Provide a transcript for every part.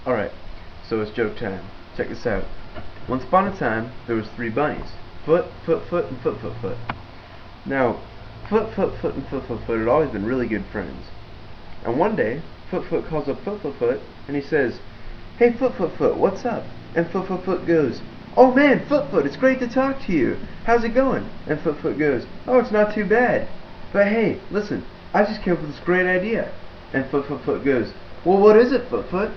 Alright, so it's joke time. Check this out. Once upon a time, there was 3 bunnies. Foot, Foot, Foot, and Foot, Foot, Foot. Now, Foot, Foot, Foot, and Foot, Foot, Foot had always been really good friends. And one day, Foot, Foot calls up Foot, Foot, Foot, and he says, "Hey, Foot, Foot, Foot, what's up?" And Foot, Foot, Foot goes, "Oh man, Foot, Foot, it's great to talk to you. How's it going?" And Foot, Foot goes, "Oh, it's not too bad. But hey, listen, I just came up with this great idea." And Foot, Foot, Foot goes, "Well, what is it, Foot, Foot?"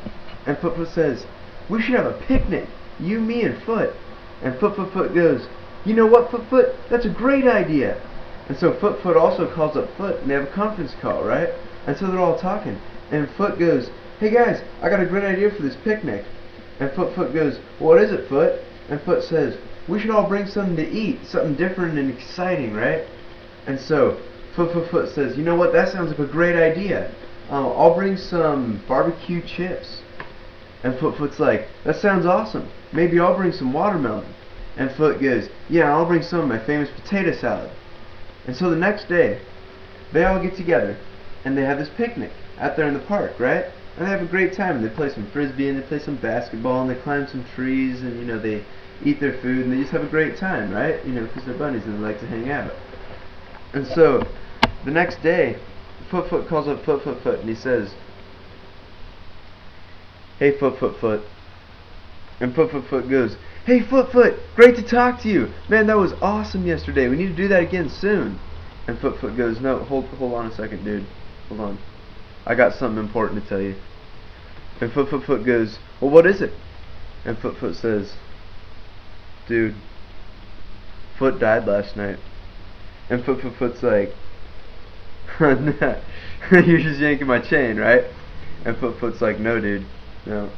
And Foot, Foot says, "We should have a picnic, you, me, and Foot." And Foot, Foot, Foot goes, "You know what, Foot, Foot? That's a great idea." And so Foot, Foot also calls up Foot, and they have a conference call, right? And so they're all talking. And Foot goes, "Hey guys, I got a great idea for this picnic." And Foot, Foot goes, "What is it, Foot?" And Foot says, "We should all bring something to eat, something different and exciting, right?" And so Foot, Foot, Foot says, "You know what, that sounds like a great idea. I'll bring some barbecue chips." And Foot, Foot's like, "That sounds awesome. Maybe I'll bring some watermelon." And Foot goes, "Yeah, I'll bring some of my famous potato salad." And so the next day, they all get together, and they have this picnic out there in the park, right? And they have a great time, and they play some frisbee, and they play some basketball, and they climb some trees, and, you know, they eat their food, and they just have a great time, right? You know, because they're bunnies, and they like to hang out. And so, the next day, Foot, Foot calls up Foot, Foot, Foot, and he says, "Hey, Foot, Foot, Foot." And Foot, Foot, Foot goes, "Hey, Foot, Foot, great to talk to you. Man, that was awesome yesterday. We need to do that again soon." And Foot, Foot goes, "No, hold on a second, dude. Hold on. I got something important to tell you." And Foot, Foot, Foot goes, "Well, what is it?" And Foot, Foot says, "Dude, Foot died last night." And Foot, Foot, Foot's like, "You're just yanking my chain, right?" And Foot, Foot's like, "No, dude, no.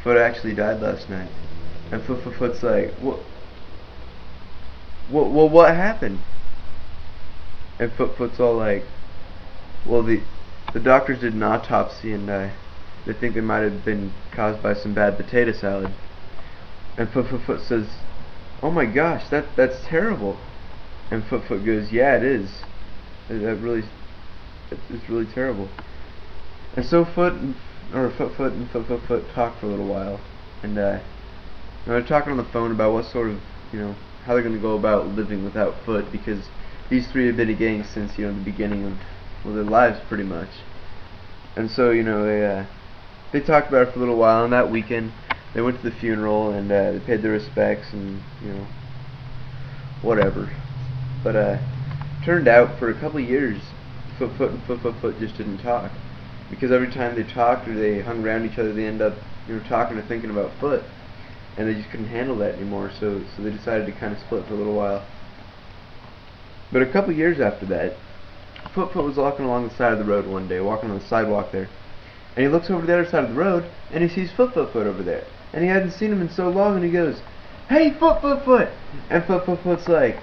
Foot actually died last night." And Foot, Foot, Foot's like, what happened?" And Foot, Foot's all like, "Well, the doctors did an autopsy, and they think it might have been caused by some bad potato salad." And Foot, Foot, Foot says, "Oh my gosh, that's terrible." And Foot, Foot goes, "Yeah, it is. It's really terrible." And so Foot, Foot, and Foot, Foot, Foot talk for a little while, and they're talking on the phone about what sort of, you know, how they're going to go about living without Foot, because these 3 have been a gang since, you know, the beginning of, well, their lives pretty much. And so, you know, they talked about it for a little while, and that weekend they went to the funeral, and they paid their respects, and, you know, whatever. But turned out for a couple of years, Foot, Foot, and Foot, Foot, Foot just didn't talk, because every time they talked or they hung around each other, they end up, you know, talking or thinking about Foot, and they just couldn't handle that anymore. So they decided to kind of split for a little while. But a couple years after that, Foot, Foot was walking along the side of the road one day, walking on the sidewalk there, and he looks over to the other side of the road, and he sees Foot, Foot, Foot over there, and he hadn't seen him in so long, and he goes, "Hey, Foot, Foot, Foot!" And Foot, Foot, Foot's like,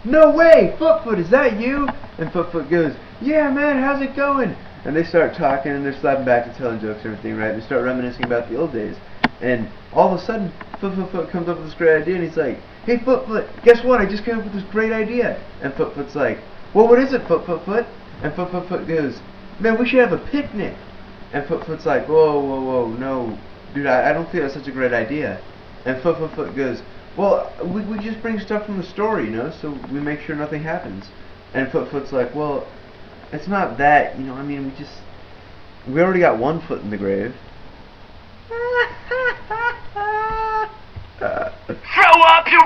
"No way, Foot, Foot, is that you?" And Foot, Foot goes, "Yeah, man, how's it going?" And they start talking, and they're slapping back and telling jokes and everything, right? They start reminiscing about the old days. And all of a sudden, Foot, Foot, Foot comes up with this great idea, and he's like, "Hey, Foot, Foot, guess what? I just came up with this great idea." And Foot, Foot's like, "Well, what is it, Foot, Foot, Foot?" And Foot, Foot, Foot goes, "Man, we should have a picnic." And Foot, Foot's like, whoa, no, dude, I don't think that's such a great idea." And Foot, Foot, Foot goes, "Well, we just bring stuff from the store, you know, so we make sure nothing happens." And Foot, Foot's like, "Well, it's not that, you know, I mean, we already got 1 foot in the grave." Throw up your